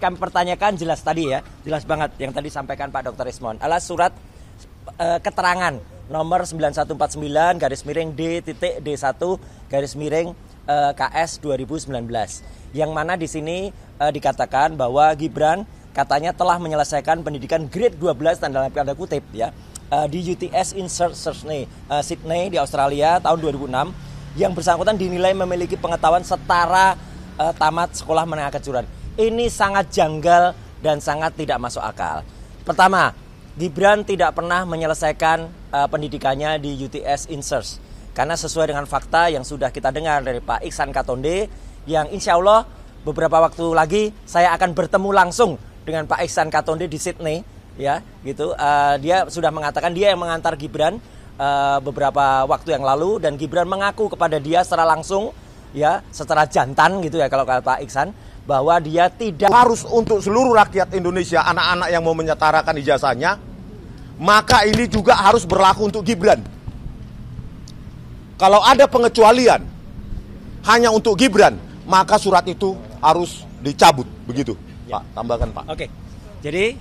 kami pertanyakan jelas tadi ya, jelas banget yang tadi sampaikan Pak Dr. Ismon adalah surat keterangan nomor 9149 D.D1 KS 2019 yang mana di sini dikatakan bahwa Gibran katanya telah menyelesaikan pendidikan grade 12 dan dalam tanda kutip ya di UTS in Sydney di Australia tahun 2006 yang bersangkutan dinilai memiliki pengetahuan setara tamat sekolah menengah kejuruan. Ini sangat janggal dan sangat tidak masuk akal. Pertama, Gibran tidak pernah menyelesaikan pendidikannya di UTS Insert karena sesuai dengan fakta yang sudah kita dengar dari Pak Iksan Katonde yang insya Allah beberapa waktu lagi saya akan bertemu langsung dengan Pak Iksan Katonde di Sydney ya gitu. Dia sudah mengatakan dia yang mengantar Gibran beberapa waktu yang lalu dan Gibran mengaku kepada dia secara langsung ya secara jantan gitu ya kalau kata Pak Iksan bahwa dia tidak harus untuk seluruh rakyat Indonesia anak-anak yang mau menyetarakan ijazahnya, maka ini juga harus berlaku untuk Gibran. Kalau ada pengecualian hanya untuk Gibran, maka surat itu harus dicabut begitu ya. Pak, tambahkan Pak. Oke. Jadi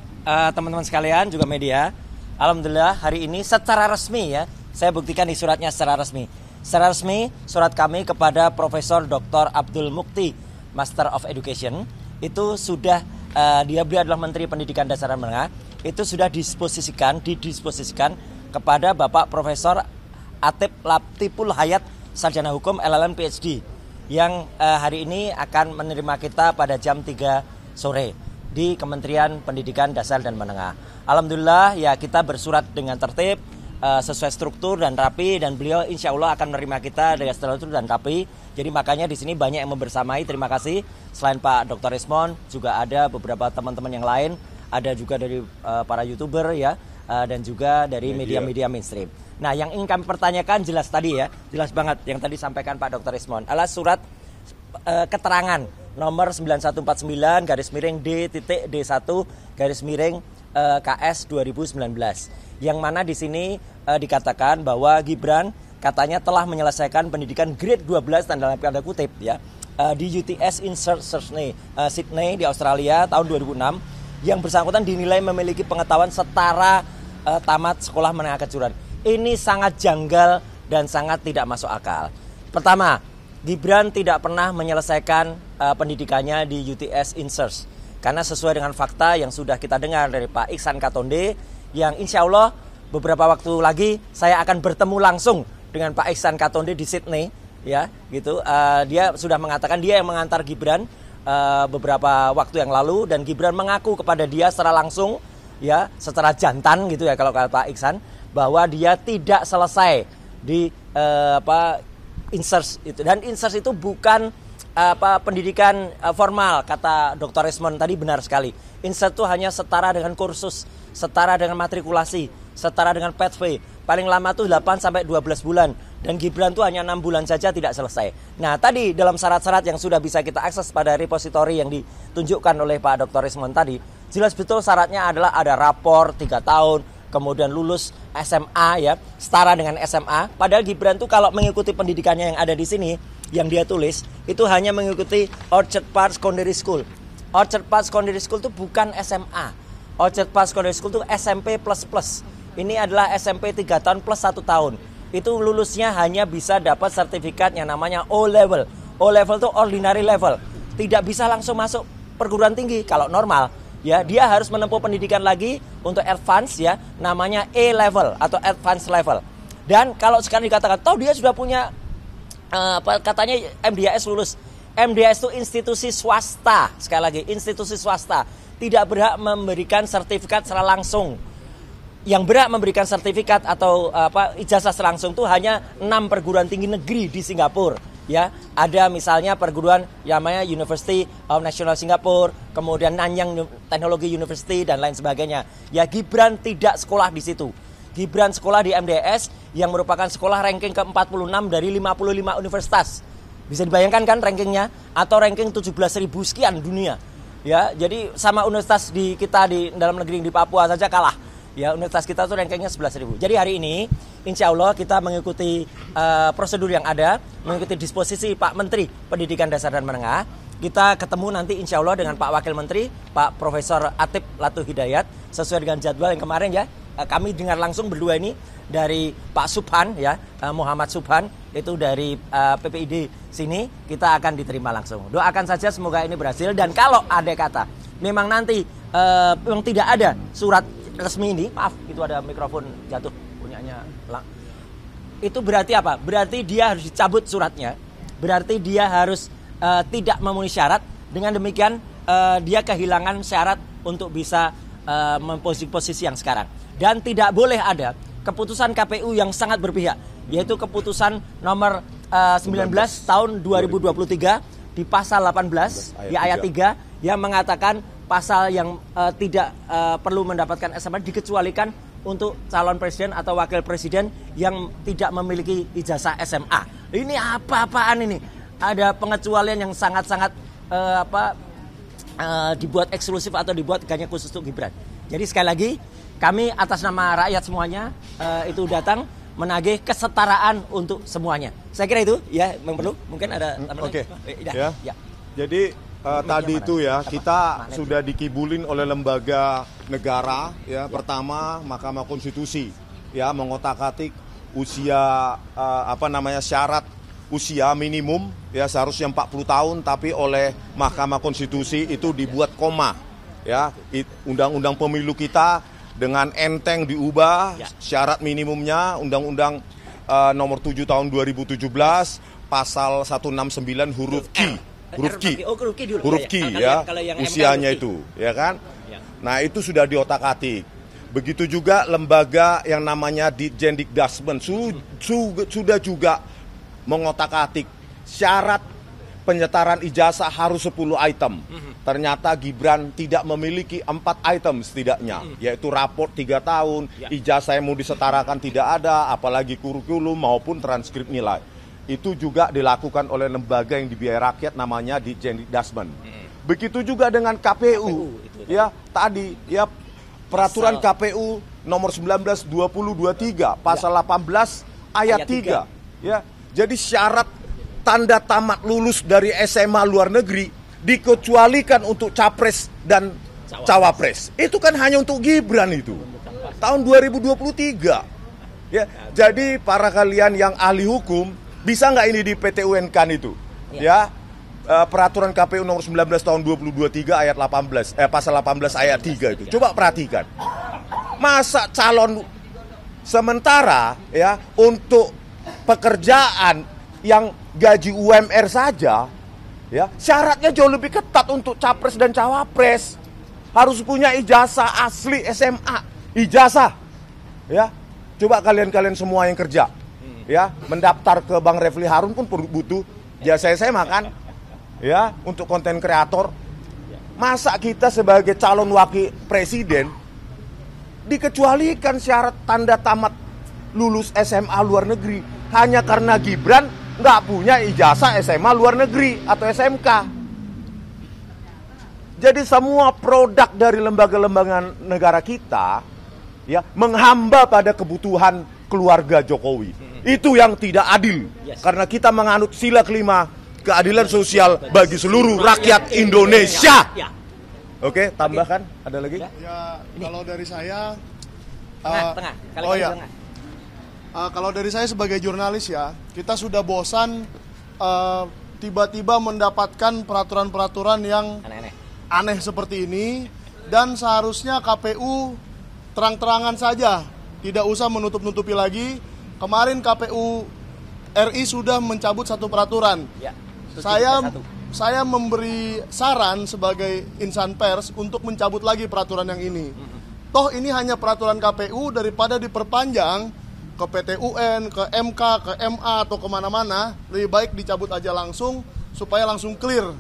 teman-teman sekalian juga media, alhamdulillah hari ini secara resmi ya, saya buktikan di suratnya secara resmi. Secara resmi surat kami kepada Profesor Dr. Abdul Mukti, Master of Education, itu sudah beliau adalah Menteri Pendidikan Dasar dan Menengah, itu sudah didisposisikan kepada Bapak Profesor Atip Latiful Hayat, Sarjana Hukum LLM PhD, yang hari ini akan menerima kita pada jam 3 sore di Kementerian Pendidikan Dasar dan Menengah. Alhamdulillah ya kita bersurat dengan tertib, sesuai struktur dan rapi, dan beliau insya Allah akan menerima kita dengan struktur dan rapi. Jadi makanya di sini banyak yang membersamai. Terima kasih. Selain Pak Dr. Ismon juga ada beberapa teman-teman yang lain, ada juga dari para YouTuber ya, dan juga dari media-media mainstream. Nah, yang ingin kami pertanyakan jelas tadi ya, jelas banget yang tadi sampaikan Pak Dr. Ismon adalah surat keterangan nomor 9149 D.D1 KS 2019 yang mana di sini dikatakan bahwa Gibran katanya telah menyelesaikan pendidikan grade 12 dan dalam tanda kutip ya di UTS in Sydney di Australia tahun 2006 yang bersangkutan dinilai memiliki pengetahuan setara tamat sekolah menengah kejuruan. Ini sangat janggal dan sangat tidak masuk akal. Pertama, Gibran tidak pernah menyelesaikan pendidikannya di UTS Insert karena sesuai dengan fakta yang sudah kita dengar dari Pak Iksan Katonde yang insya Allah beberapa waktu lagi saya akan bertemu langsung dengan Pak Iksan Katonde di Sydney ya gitu. Dia sudah mengatakan dia yang mengantar Gibran beberapa waktu yang lalu dan Gibran mengaku kepada dia secara langsung ya secara jantan gitu ya kalau kata Pak Iksan bahwa dia tidak selesai di Insert itu, dan Insert itu bukan pendidikan formal, kata Dr. Ismon tadi benar sekali. Insert itu hanya setara dengan kursus, setara dengan matrikulasi, setara dengan pathway. Paling lama tuh 8 sampai 12 bulan dan Gibran tuh hanya 6 bulan saja tidak selesai. Nah, tadi dalam syarat-syarat yang sudah bisa kita akses pada repositori yang ditunjukkan oleh Pak Dr. Ismon tadi, jelas betul syaratnya adalah ada rapor 3 tahun, kemudian lulus SMA ya, setara dengan SMA. Padahal Gibran tuh kalau mengikuti pendidikannya yang ada di sini, yang dia tulis, itu hanya mengikuti Orchard Park Secondary School. Orchard Park Secondary School itu bukan SMA. Orchard Park Secondary School itu SMP++. Ini adalah SMP 3 tahun plus 1 tahun. Itu lulusnya hanya bisa dapat sertifikat yang namanya O level. O level itu ordinary level. Tidak bisa langsung masuk perguruan tinggi kalau normal. Ya, dia harus menempuh pendidikan lagi untuk advance ya, namanya A level atau advance level. Dan kalau sekarang dikatakan, toh dia sudah punya katanya MDAS lulus. MDAS itu institusi swasta, sekali lagi institusi swasta, tidak berhak memberikan sertifikat secara langsung. Yang berhak memberikan sertifikat atau ijazah secara langsung itu hanya 6 perguruan tinggi negeri di Singapura. Ya, ada misalnya perguruan yang namanya University of National Singapore, kemudian Nanyang Technology University dan lain sebagainya. Ya, Gibran tidak sekolah di situ. Gibran sekolah di MDS yang merupakan sekolah ranking ke-46 dari 55 universitas. Bisa dibayangkan kan rankingnya, atau ranking 17.000 sekian dunia. Ya, jadi sama universitas di kita di dalam negeri di Papua saja kalah. Ya, universitas kita tuh rankingnya 11.000. Jadi hari ini insya Allah kita mengikuti prosedur yang ada, mengikuti disposisi Pak Menteri Pendidikan Dasar dan Menengah. kita ketemu nanti insya Allah dengan Pak Wakil Menteri, Pak Profesor Atip Latuh Hidayat, sesuai dengan jadwal yang kemarin ya. Kami dengar langsung berdua ini dari Pak Subhan ya, Muhammad Subhan itu dari PPID sini, kita akan diterima langsung. Doakan saja semoga ini berhasil, dan kalau ada kata memang nanti memang tidak ada surat resmi ini, maaf itu ada mikrofon jatuh punyanya. Itu berarti apa? Berarti dia harus dicabut suratnya. Berarti dia harus tidak memenuhi syarat. Dengan demikian dia kehilangan syarat untuk bisa memposisi yang sekarang. Dan tidak boleh ada keputusan KPU yang sangat berpihak, yaitu keputusan nomor 19 tahun 2023 di pasal 18 di ayat 3 yang mengatakan pasal yang tidak perlu mendapatkan SMA dikecualikan untuk calon presiden atau wakil presiden yang tidak memiliki ijazah SMA. Ini apa-apaan ini? Ada pengecualian yang sangat-sangat dibuat eksklusif atau dibuat hanya khusus untuk Gibran. Jadi sekali lagi kami atas nama rakyat semuanya itu datang menagih kesetaraan untuk semuanya. Saya kira itu ya, memang perlu. Mungkin ada tambahan. Oke. Ya. Jadi tadi itu ya, kita sudah dikibulin oleh lembaga negara ya. Pertama, Mahkamah Konstitusi ya mengotak-atik usia syarat usia minimum ya seharusnya 40 tahun, tapi oleh Mahkamah Konstitusi itu dibuat koma ya. Undang-undang pemilu kita dengan enteng diubah syarat minimumnya, Undang-Undang nomor 7 tahun 2017 pasal 169 huruf Q. Huruf Q ya, usianya itu, ya kan? Ya. Nah, itu sudah diotak-atik. Begitu juga lembaga yang namanya Ditjendikdasmen sudah juga mengotak-atik syarat penyetaran ijazah harus 10 item. Ternyata Gibran tidak memiliki 4 item setidaknya, yaitu raport 3 tahun, ijazah yang mau disetarakan tidak ada, apalagi kurikulum maupun transkrip nilai. Itu juga dilakukan oleh lembaga yang dibiayai rakyat namanya Ditjendikdasmen. Begitu juga dengan KPU ya, tadi ya peraturan KPU nomor 19 2023 pasal 18 ayat 3 ya. Jadi syarat tanda tamat lulus dari SMA luar negeri dikecualikan untuk capres dan cawapres. Itu kan hanya untuk Gibran itu. Tahun 2023. Ya, jadi para kalian yang ahli hukum, bisa nggak ini di PT UN-kan itu? Ya. Peraturan KPU nomor 19 tahun 2023 ayat 18 pasal 18 ayat 3 itu. Coba perhatikan. Masa calon sementara ya untuk pekerjaan yang gaji UMR saja ya, syaratnya jauh lebih ketat untuk capres dan cawapres. Harus punya ijazah asli SMA, ijazah. Ya. Coba kalian semua yang kerja ya, mendaftar ke Bang Refli Harun pun butuh jasa SMA kan? Ya, untuk konten kreator. Masa kita sebagai calon wakil presiden dikecualikan syarat tanda tamat lulus SMA luar negeri hanya karena Gibran nggak punya ijazah SMA luar negeri atau SMK. Jadi semua produk dari lembaga-lembaga negara kita ya menghamba pada kebutuhan keluarga Jokowi. Itu yang tidak adil. Karena kita menganut sila kelima, keadilan sosial bagi seluruh rakyat Indonesia. Oke, tambahkan ada lagi? Ya, kalau dari saya tengah. Kalau dari saya sebagai jurnalis ya, kita sudah bosan tiba-tiba mendapatkan peraturan-peraturan yang aneh seperti ini, dan seharusnya KPU terang-terangan saja, tidak usah menutup-nutupi lagi. Kemarin KPU RI sudah mencabut satu peraturan. Ya, saya memberi saran sebagai insan pers untuk mencabut lagi peraturan yang ini. Toh ini hanya peraturan KPU, daripada diperpanjang ke PT UN, ke MK, ke MA atau kemana-mana, lebih baik dicabut aja langsung supaya langsung clear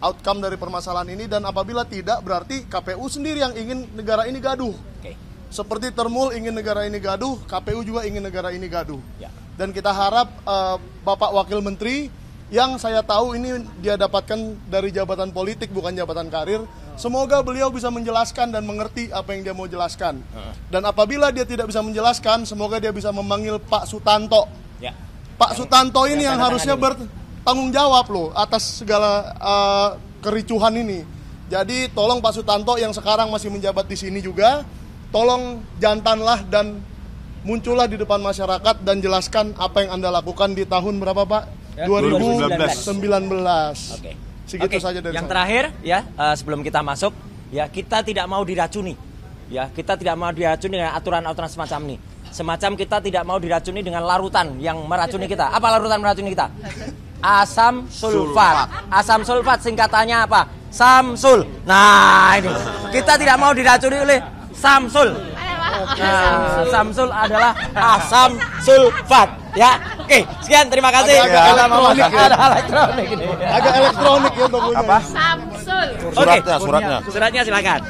outcome dari permasalahan ini. Dan apabila tidak, berarti KPU sendiri yang ingin negara ini gaduh. Seperti Termul ingin negara ini gaduh, KPU juga ingin negara ini gaduh. Dan kita harap Bapak Wakil Menteri, yang saya tahu ini dia dapatkan dari jabatan politik bukan jabatan karir, semoga beliau bisa menjelaskan dan mengerti apa yang dia mau jelaskan. Dan apabila dia tidak bisa menjelaskan, semoga dia bisa memanggil Pak Sutanto. Pak Sutanto ini yang harusnya tanggung jawab loh atas segala kericuhan ini. Jadi tolong Pak Sutanto yang sekarang masih menjabat di sini juga, tolong jantanlah dan muncullah di depan masyarakat dan jelaskan apa yang Anda lakukan di tahun berapa Pak? 2019. Oke. Segitu saja dari yang saya. terakhir ya, sebelum kita masuk ya, kita tidak mau diracuni. Ya, kita tidak mau diracuni dengan aturan-aturan semacam ini. Semacam kita tidak mau diracuni dengan larutan yang meracuni kita. Apa larutan meracuni kita? Asam sulfat. Asam sulfat singkatannya apa? Samsul. Nah, ini. Kita tidak mau diracuni oleh Samsul. Nah, Samsul adalah asam sulfat. Ya, oke. Sekian, terima kasih. Agak elektronik ya. Ada elektronik ini. Agak elektronik ya tokonya. Apa? Samsul. Suratnya silakan.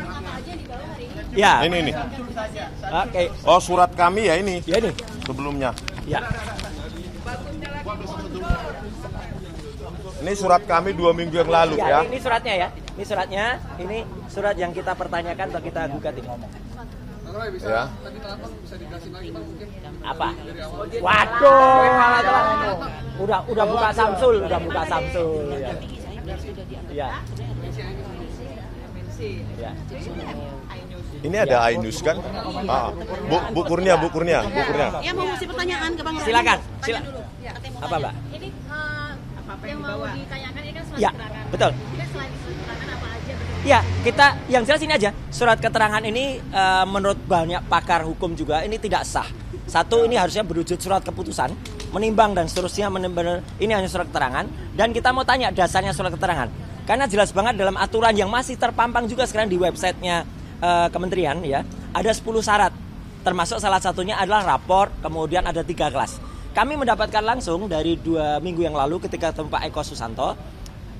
Ya. Ini. Oke. Oh, surat kami ya ini. Ya ini. Sebelumnya. Ya. Ini surat kami 2 minggu yang lalu ya. Ini suratnya ya. Ini suratnya. Ini surat yang kita pertanyakan atau kita gugat ini. Ya. Apa? Waduh. Udah buka Samsul, Ya. Ya. Ini ada Ainus kan? Bu Kurnia. Ya mau ngisi pertanyaan ke Bang Rani. Silakan. Tanya dulu. Apa, Mbak? Ini yang mau ditanyakan ini kan surat Ya, keterangan. betul. Ini selain surat keterangan apa aja? Ya, kita yang jelas ini aja. Surat keterangan ini menurut banyak pakar hukum juga ini tidak sah. Satu, ini harusnya berwujud surat keputusan, menimbang dan seterusnya. Ini hanya surat keterangan. Dan kita mau tanya dasarnya surat keterangan. Karena jelas banget dalam aturan yang masih terpampang juga sekarang di websitenya kementerian ya, ada 10 syarat. Termasuk salah satunya adalah rapor, kemudian ada 3 kelas. Kami mendapatkan langsung dari 2 minggu yang lalu ketika ketemu Pak Eko Susanto,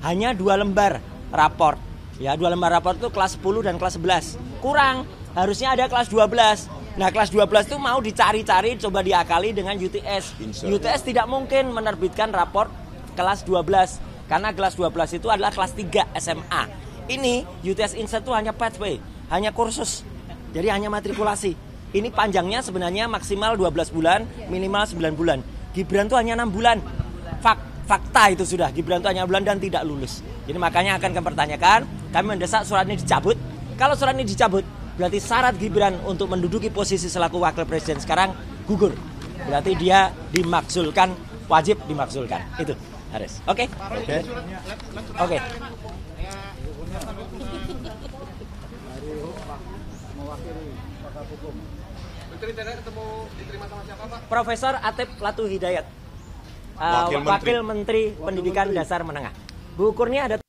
hanya 2 lembar rapor. Ya, 2 lembar rapor itu kelas 10 dan kelas 11. Kurang, harusnya ada kelas 12. Nah, kelas 12 itu mau dicari-cari, coba diakali dengan UTS. UTS tidak mungkin menerbitkan rapor kelas 12. Karena kelas 12 itu adalah kelas 3 SMA. Ini UTS Insert itu hanya pathway, hanya kursus. Jadi hanya matrikulasi. Ini panjangnya sebenarnya maksimal 12 bulan, minimal 9 bulan. Gibran itu hanya 6 bulan. Fakta itu sudah, Gibran itu hanya 6 bulan dan tidak lulus. Jadi makanya akan kami pertanyakan, kami mendesak surat ini dicabut. Kalau surat ini dicabut, berarti syarat Gibran untuk menduduki posisi selaku wakil presiden sekarang gugur. Berarti dia dimakzulkan, wajib dimakzulkan. Itu. Haris. Oke. Profesor Atep Latu Hidayat, Wakil Menteri Pendidikan Dasar Menengah. Bu Kurnia ada